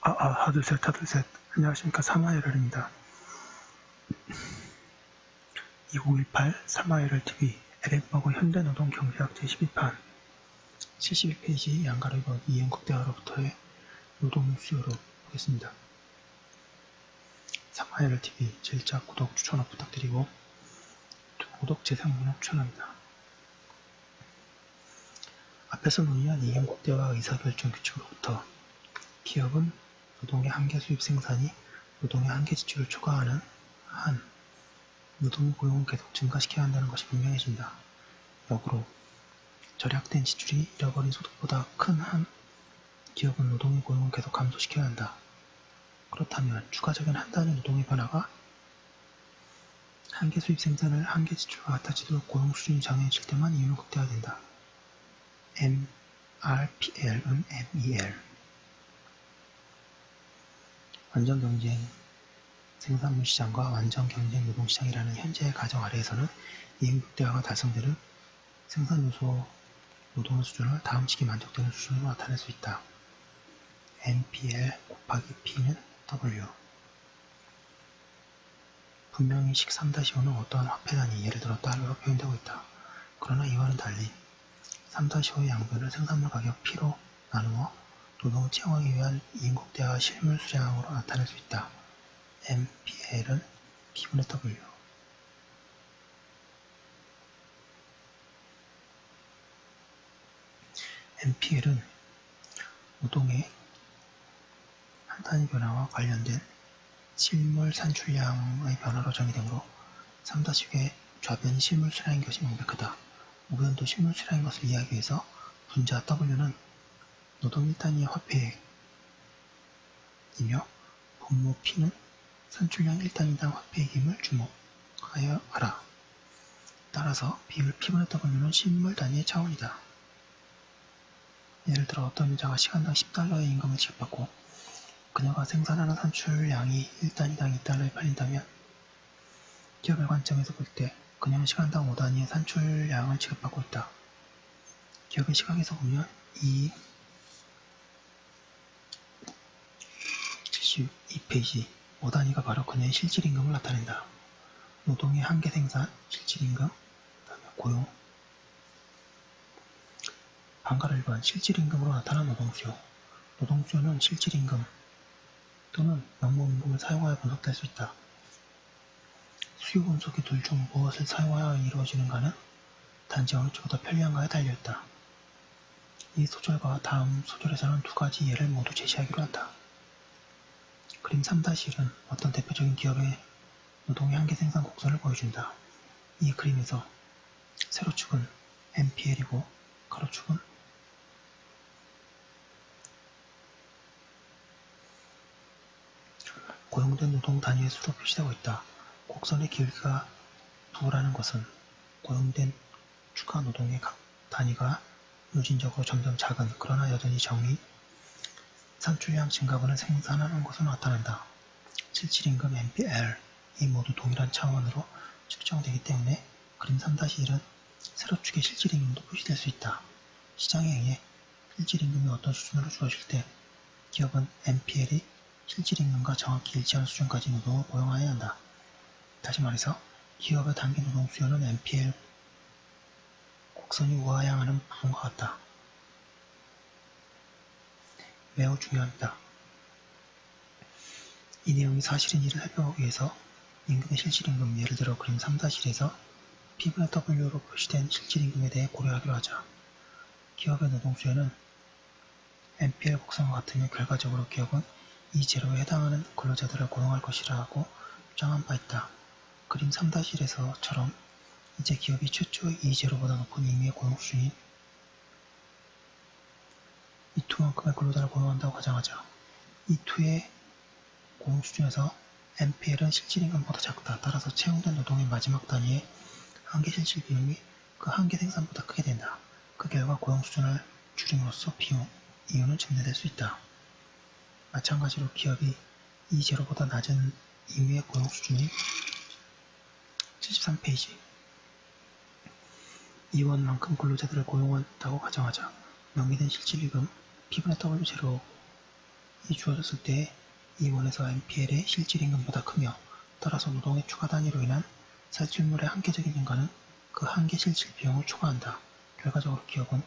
하둘셋. 안녕하십니까. 사마이럴입니다. 2018 사마이럴TV 에덴버그 현대노동경제학 제12판 71페이지 양가르버 이행국대화로부터의 노동뉴스로 보겠습니다. 사마이럴TV 제1차 구독 추천을 부탁드리고 구독 재생문을 추천합니다. 앞에서 논의한 이행국대화 의사결정 규칙으로부터 기업은 노동의 한계 수입 생산이 노동의 한계 지출을 초과하는 한 노동의 고용을 계속 증가시켜야 한다는 것이 분명해진다. 역으로 절약된 지출이 잃어버린 소득보다 큰 한 기업은 노동의 고용을 계속 감소시켜야 한다. 그렇다면 추가적인 한 단위 노동의 변화가 한계 수입 생산을 한계 지출과 같아지도록 고용 수준이 장애해질 때만 이윤을 극대화된다. RPL은 MEL 완전 경쟁 생산물 시장과 완전 경쟁 노동 시장이라는 현재의 가정 아래에서는 이윤 극대화가 달성되는 생산 요소 노동의 수준을 다음식이 만족되는 수준으로 나타낼 수 있다. NPL 곱하기 P는 W. 분명히 식 3-5는 어떠한 화폐 단위, 예를 들어 달러로 표현되고 있다. 그러나 이와는 달리 3-5의 양변을 생산물 가격 P로 나누어 노동을 채용하기 위한 이윤 극대화 실물 수량으로 나타낼 수 있다. NPL은 P분의 W. NPL은 노동의 한 단위 변화와 관련된 실물 산출량의 변화로 정의되므로 3-5의 좌변이 실물 수량인 것이 명백하다. 우변도 실물 수량인 것을 이해하기 위해서 분자 W는 노동 1단위의 화폐액이며 분모 P는 산출량 1단위당 화폐액임을 주목하여 알아. 따라서 비율 P분의 W는 실물 단위의 차원이다. 예를 들어 어떤 여자가 시간당 10달러의 임금을 지급받고 그녀가 생산하는 산출량이 1단위당 2달러에 팔린다면 기업의 관점에서 볼 때 그녀는 시간당 5단위의 산출량을 지급받고 있다. 기업의 시각에서 보면 이 72페이지 5단위가 바로 그녀의 실질임금을 나타낸다. 노동의 한계 생산, 실질임금, 그다음에 고용, 반가를 1번 실질임금으로 나타난 노동수요. 노동수요는 실질임금 또는 명목임금을 사용하여 분석될 수 있다. 수요 분석이 둘 중 무엇을 사용하여 이루어지는가는 단지 어느 쪽이 더 편리한가에 달려있다. 이 소절과 다음 소절에서는 두 가지 예를 모두 제시하기로 한다. 그림 3-1은 어떤 대표적인 기업의 노동의 한계 생산 곡선을 보여준다. 이 그림에서 세로축은 NPL이고 가로축은 고용된 노동 단위의 수로 표시되고 있다. 곡선의 길이가 2라는 것은 고용된 추가 노동의 각 단위가 누진적으로 점점 작은 그러나 여전히 정의 산출량 증가분을 생산하는 것으로 나타난다. 실질임금 NPL 이 모두 동일한 차원으로 측정되기 때문에 그림 3-1은 세로축의 실질임금도 표시될 수 있다. 시장에 의해 실질임금이 어떤 수준으로 주어질 때 기업은 NPL이 실질임금과 정확히 일치하는 수준까지 노동을 고용해야 한다. 다시 말해서 기업의 단기 노동 수요는 NPL 곡선이 우하향하는 부분과 같다. 매우 중요합니다. 이 내용이 사실인지를 살펴보기 위해서 임금의 실질임금, 예를 들어 그림 3-1에서 P분의 W로 표시된 실질임금에 대해 고려하기로 하자. 기업의 노동수요는 NPL 곡선과 같으며 결과적으로 기업은 이 제로에 해당하는 근로자들을 고용할 것이라고 주장한 바 있다. 그림 3-1에서처럼 이제 기업이 최초 이 제로보다 높은 임의의 고용 수준인 E2만큼의 근로자를 고용한다고 가정하자. E2의 고용 수준에서 NPL은 실질임금보다 작다. 따라서 채용된 노동의 마지막 단위의 한계 실질 비용이 그 한계 생산보다 크게 된다. 그 결과 고용 수준을 줄임으로써 이윤은 증대될 수 있다. 마찬가지로 기업이 이 제로보다 낮은 임의의 고용 수준인 73페이지 이원만큼 근로자들을 고용한다고 가정하자. 명기된 실질임금 P분의 W 제로 주어졌을 때 E1에서 MPL의 실질 임금보다 크며 따라서 노동의 추가 단위로 인한 살출물의 한계적인 증가는 그 한계 실질 비용을 초과한다. 결과적으로 기업은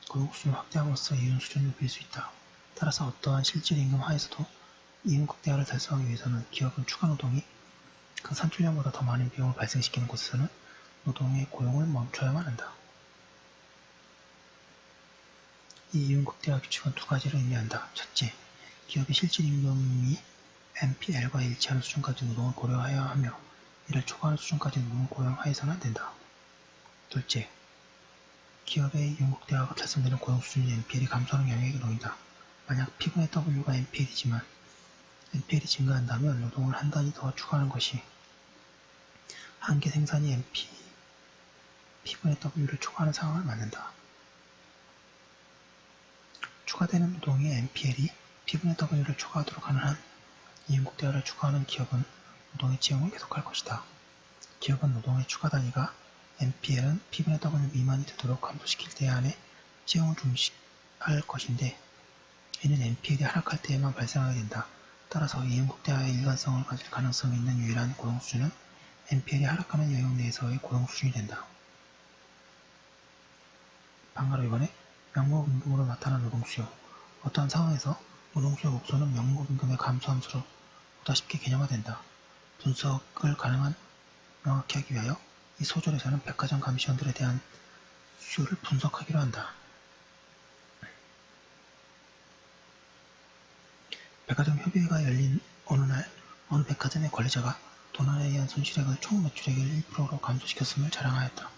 고용 수준을 확대함으로써 이윤 수준을 높일 수 있다. 따라서 어떠한 실질 임금 하에서도 이윤 극대화를 달성하기 위해서는 기업은 추가 노동이 그 산출량보다 더 많은 비용을 발생시키는 곳에서는 노동의 고용을 멈춰야만 한다. 이 이윤 극대화 규칙은 두 가지를 의미한다. 첫째, 기업의 실질 임금이 MPL과 일치하는 수준까지 노동을 고려해야 하며 이를 초과하는 수준까지 노동을 고용하여서는 안 된다. 둘째, 기업의 이윤 극대화가 달성되는 고용 수준이 MPL이 감소하는 영역에 놓인다. 만약 P분의 W가 MPL이지만 MPL이 증가한다면 노동을 한 단위 더 추가하는 것이 한계 생산이 P분의 W를 초과하는 상황을 만든다. 추가되는 노동의 MPL이 P분의 W를 초과하도록 하는 한 이윤 극대화를 추가하는 기업은 노동의 채용을 계속할 것이다. 기업은 노동의 추가 단위가 MPL은 P분의 W 미만이 되도록 감소시킬 때 안에 채용을 중시할 것인데 이는 MPL이 하락할 때에만 발생하게 된다. 따라서 이윤 극대화의 일관성을 가질 가능성이 있는 유일한 고용 수준은 MPL이 하락하는 영역 내에서의 고용 수준이 된다. 방가로 이번에 명목임금으로 나타난 노동 수요. 어떠한 상황에서 노동 수요 목소는 명목임금의 감소 함수로 보다 쉽게 개념화된다. 분석을 명확히 하기 위하여 이 소절에서는 백화점 감시원들에 대한 수요를 분석하기로 한다. 백화점 협의회가 열린 어느 날 어느 백화점의 관리자가 도난에 의한 손실액을 총 매출액의 1%로 감소시켰음을 자랑하였다.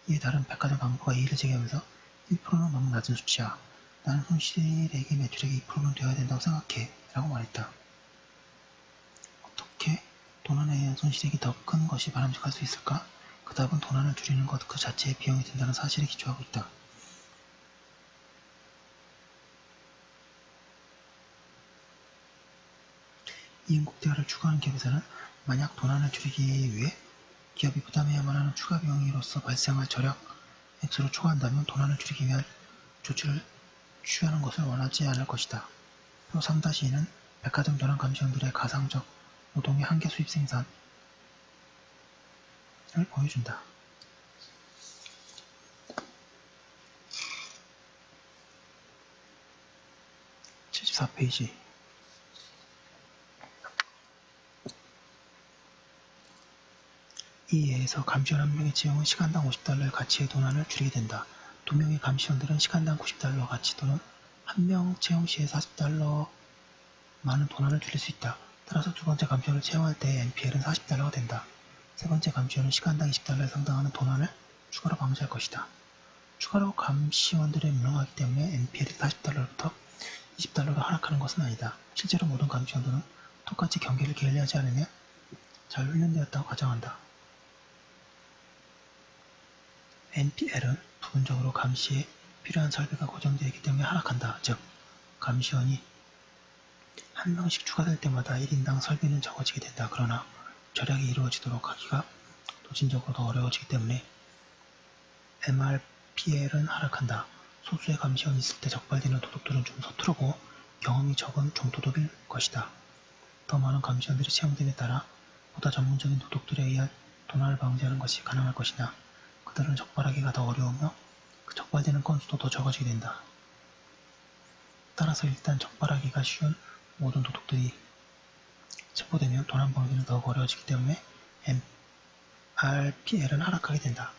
이에 다른 백화점 간부가 이의를 제기하면서 1%는 너무 낮은 수치야. 나는 손실액의 매출액이 2%는 되어야 된다고 생각해. 라고 말했다. 어떻게 도난에 의한 손실액이 더 큰 것이 바람직할 수 있을까? 그 답은 도난을 줄이는 것 그 자체에 비용이 든다는 사실에 기초하고 있다. 이윤 극대화를 추구하는 기업에서는 만약 도난을 줄이기 위해 기업이 부담해야만 하는 추가 비용으로서 발생할 절약 액수를 초과한다면 도난을 줄이기 위한 조치를 취하는 것을 원하지 않을 것이다. 표 3-2는 백화점 도난 감시원들의 가상적 노동의 한계 수입 생산을 보여준다. 74페이지 이 예에서 감시원 한 명의 채용은 시간당 $50의 가치의 도난을 줄이게 된다. 2명의 감시원들은 시간당 $90 가치 또는 한 명 채용 시에 $40 많은 도난을 줄일 수 있다. 따라서 두 번째 감시원을 채용할 때 NPL은 $40가 된다. 세 번째 감시원은 시간당 $20에 상당하는 도난을 추가로 방지할 것이다. 추가로 감시원들에 운영하기 때문에 NPL이 $40부터 $20로 하락하는 것은 아니다. 실제로 모든 감시원들은 똑같이 경계를 게을리하지 않으며 잘 훈련되었다고 가정한다. NPL은 부분적으로 감시에 필요한 설비가 고정되어 있기 때문에 하락한다. 즉, 감시원이 한 명씩 추가될 때마다 1인당 설비는 적어지게 된다. 그러나 절약이 이루어지도록 하기가 도진적으로 더 어려워지기 때문에 MRPL은 하락한다. 소수의 감시원이 있을 때 적발되는 도둑들은 좀 서투르고 경험이 적은 좀도둑일 것이다. 더 많은 감시원들이 채용됨에 따라 보다 전문적인 도둑들에 의한 도난을 방지하는 것이 가능할 것이나 그들은 적발하기가 더 어려우며 그 적발되는 건수도 더 적어지게 된다. 따라서 일단 적발하기가 쉬운 모든 도둑들이 체포되면 도난 방지는 더욱 어려워지기 때문에 MRPL은 하락하게 된다.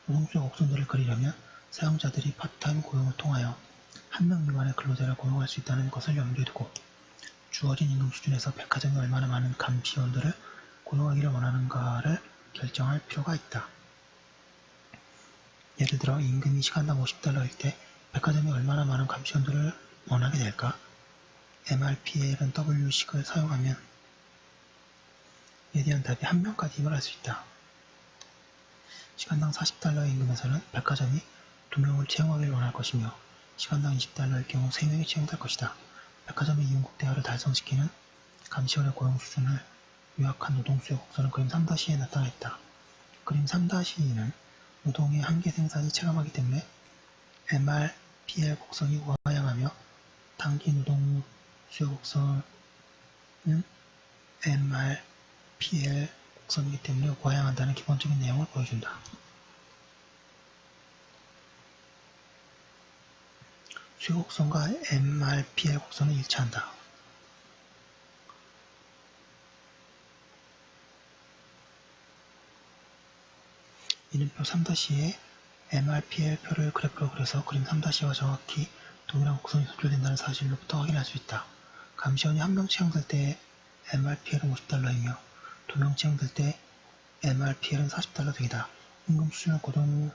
노동수요 곡선들을 그리려면 사용자들이 파트타임 고용을 통하여 한 명 미만의 근로자를 고용할 수 있다는 것을 염두에 두고 주어진 임금 수준에서 백화점이 얼마나 많은 감시원들을 고용하기를 원하는가를 결정할 필요가 있다. 예를 들어 임금이 시간당 $50일 때 백화점이 얼마나 많은 감시원들을 원하게 될까? MRPL은 W식을 사용하면 이에 대한 답이 한 명까지 임을 할 수 있다. 시간당 $40의 임금에서는 백화점이 2명을 채용하기를 원할 것이며 시간당 $20일 경우 3명이 채용될 것이다. 백화점의 이윤 극대화를 달성시키는 감시원의 고용 수준을 요약한 노동수요 곡선은 그림 3-2에 나타나 있다. 그림 3-2는 노동의 한계 생산이 체감하기 때문에 MRPL 곡선이 우하향하며 단기 노동 수요 곡선은 MR, PL 곡선이기 때문에 우하향한다는 기본적인 내용을 보여준다. 수요 곡선과 MR, PL 곡선은 일치한다. 이는 표 3-2에 MRPL 표를 그래프로 그려서 그림 3-2와 정확히 동일한 곡선이 소출된다는 사실로부터 확인할 수 있다. 감시원이 한 명 채용될 때 MRPL은 $50이며 두 명 채용될 때 MRPL은 $40 등이다. 임금 수준을 고정된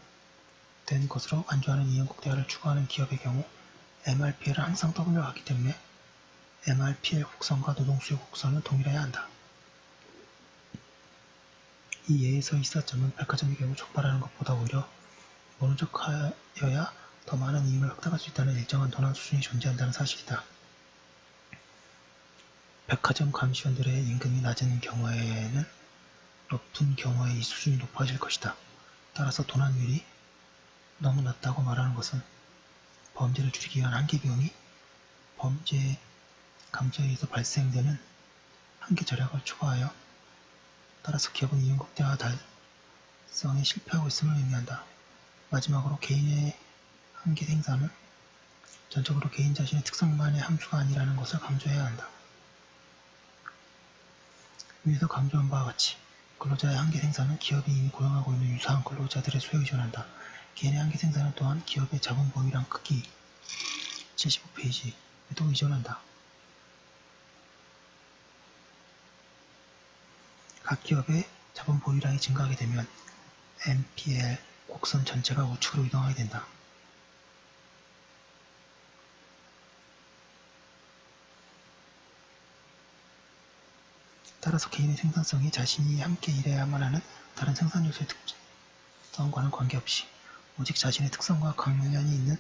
것으로 간주하는 이윤국대화를 추구하는 기업의 경우 MRPL은 항상 W가 같기 때문에 MRPL 곡선과 노동수요 곡선은 동일해야 한다. 이 예에서 이사점은 백화점의 경우 촉발하는 것보다 오히려 모노적하여야 더 많은 이윤을 획득할 수 있다는 일정한 도난 수준이 존재한다는 사실이다. 백화점 감시원들의 임금이 낮은 경우에는 높은 경우에 이 수준이 높아질 것이다. 따라서 도난율이 너무 낮다고 말하는 것은 범죄를 줄이기 위한 한계 비용이 범죄 감소에 의해서 발생되는 한계 절약을 초과하여 따라서 기업은 이윤 극대화 달성에 실패하고 있음을 의미한다. 마지막으로 개인의 한계 생산은 전적으로 개인 자신의 특성만의 함수가 아니라는 것을 강조해야 한다. 위에서 강조한 바와 같이 근로자의 한계 생산은 기업이 이미 고용하고 있는 유사한 근로자들의 수요에 의존한다. 개인의 한계 생산은 또한 기업의 자본 보유량 크기 75페이지에도 의존한다. 각 기업의 자본 보유량이 증가하게 되면 MPL 곡선 전체가 우측으로 이동하게 된다. 따라서 개인의 생산성이 자신이 함께 일해야만 하는 다른 생산 요소의 특성과는 관계없이 오직 자신의 특성과 관련이 있는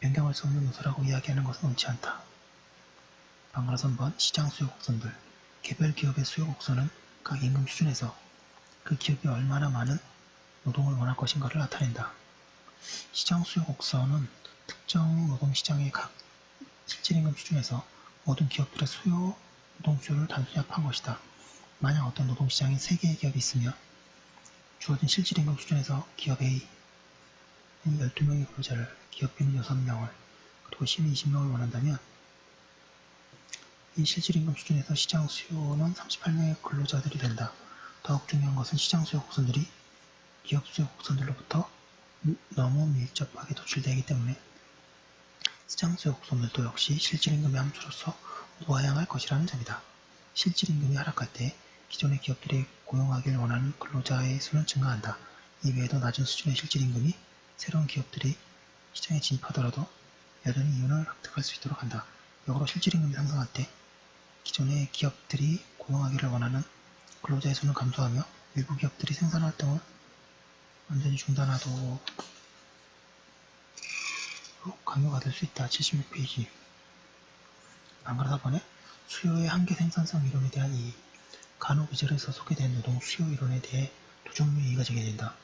변경할 수 없는 요소라고 이야기하는 것은 옳지 않다. 방가로 3번 시장 수요 곡선들 개별 기업의 수요 곡선은 각 임금 수준에서 그 기업이 얼마나 많은 노동을 원할 것인가를 나타낸다. 시장 수요 곡선은 특정 노동시장의 각 실질임금 수준에서 모든 기업들의 수요, 노동 수요를 단순히 합한 것이다. 만약 어떤 노동시장에 3개의 기업이 있으며 주어진 실질임금 수준에서 기업 A는 12명의 근로자를, 기업 B는 6명을, 그리고 C는 20명을 원한다면 이 실질임금 수준에서 시장 수요는 38명의 근로자들이 된다. 더욱 중요한 것은 시장 수요 곡선들이 기업 수요 곡선들로부터 너무 밀접하게 도출되기 때문에 시장 수요 곡선들도 역시 실질임금의 함수로서 우하향할 것이라는 점이다. 실질임금이 하락할 때 기존의 기업들이 고용하길 원하는 근로자의 수는 증가한다. 이외에도 낮은 수준의 실질임금이 새로운 기업들이 시장에 진입하더라도 여전히 이윤을 획득할 수 있도록 한다. 역으로 실질임금이 상승할 때 기존의 기업들이 고용하기를 원하는 근로자의 수는 감소하며 일부 기업들이 생산활동을 완전히 중단하도록 강요가 될 수 있다. 76페이지 방가로 4번에 수요의 한계 생산성 이론에 대한 이의 간호비절에서 소개된 노동 수요 이론에 대해 두 종류의 이의가 제기된다.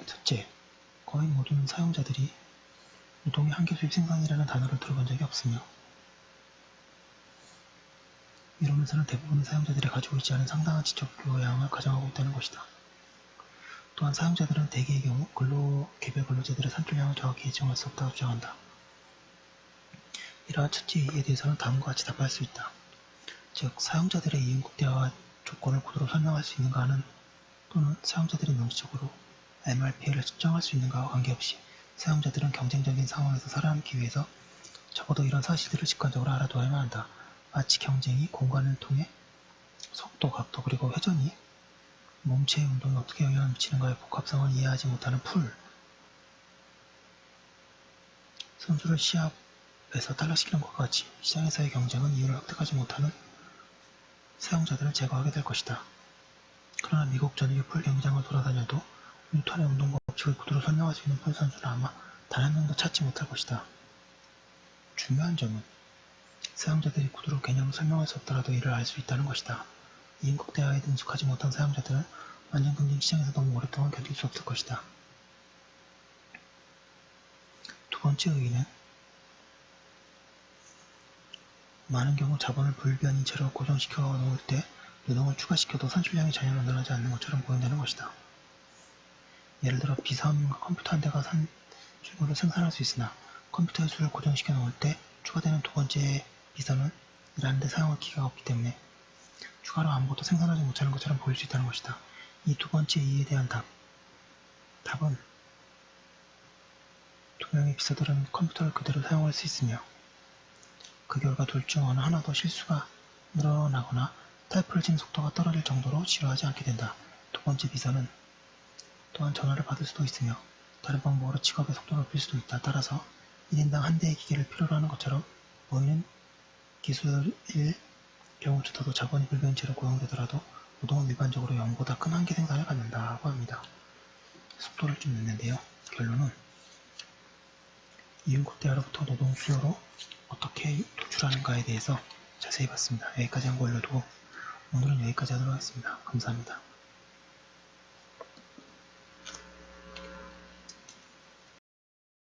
첫째, 거의 모든 사용자들이 노동의 한계 수입 생산이라는 단어를 들어본 적이 없으며 이론에서는 대부분의 사용자들이 가지고 있지 않은 상당한 지적 교양을 가정하고 있다는 것이다. 또한 사용자들은 대개의 경우 개별 근로자들의 산출량을 정확히 예측할 수 없다고 주장한다. 이러한 첫째 이의에 대해서는 다음과 같이 답할 수 있다. 즉, 사용자들의 이윤 극대화 조건을 구도로 설명할 수 있는가 하는 또는 사용자들이 명시적으로 MRPL을 측정할 수 있는가와 관계없이 사용자들은 경쟁적인 상황에서 살아남기 위해서 적어도 이런 사실들을 직관적으로 알아두어야만 한다. 마치 경쟁이 공간을 통해 속도, 각도, 그리고 회전이 몸체의 운동에 어떻게 영향을 미치는가의 복합성을 이해하지 못하는 선수를 시합에서 탈락시키는 것과 같이 시장에서의 경쟁은 이윤을 획득하지 못하는 사용자들을 제거하게 될 것이다. 그러나 미국 전역의 풀 경기장을 돌아다녀도 뉴턴의 운동 법칙을 구두로 설명할 수 있는 풀 선수는 아마 단 한 명도 찾지 못할 것이다. 중요한 점은 사용자들이 구두로 개념을 설명할 수 없더라도 이를 알 수 있다는 것이다. 이윤 극대화에 능숙하지 못한 사용자들은 완전 경쟁 시장에서 너무 오랫동안 견딜 수 없을 것이다. 두 번째 의의는 많은 경우 자본을 불변인 채로 고정시켜 놓을 때 노동을 추가시켜도 산출량이 전혀 늘어나지 않는 것처럼 보인다는 것이다. 예를 들어 비섬 컴퓨터 한 대가 산출물을 생산할 수 있으나 컴퓨터의 수를 고정시켜 놓을 때 추가되는 두 번째 비섬은 일하는 데 사용할 기회가 없기 때문에 추가로 아무것도 생산하지 못하는 것처럼 보일 수 있다는 것이다. 이 두 번째 이에 대한 답은 두 명의 비서들은 컴퓨터를 그대로 사용할 수 있으며 그 결과 둘 중 어느 하나도 실수가 늘어나거나 타이프를 치는 속도가 떨어질 정도로 지루하지 않게 된다. 두 번째 비서는 또한 전화를 받을 수도 있으며 다른 방법으로 직업의 속도를 높일 수도 있다. 따라서 1인당 한 대의 기계를 필요로 하는 것처럼 보이는 기술일 경우조차도 자본이 불변인 채로 고용되더라도 노동은 일반적으로 0보다 큰 한계 생산을 갖는다고 합니다. 속도를 좀 냈는데요. 결론은 이윤국 대화로부터 노동 수요로 어떻게 도출하는가에 대해서 자세히 봤습니다. 여기까지 한 거 올려두고 오늘은 여기까지 하도록 하겠습니다. 감사합니다.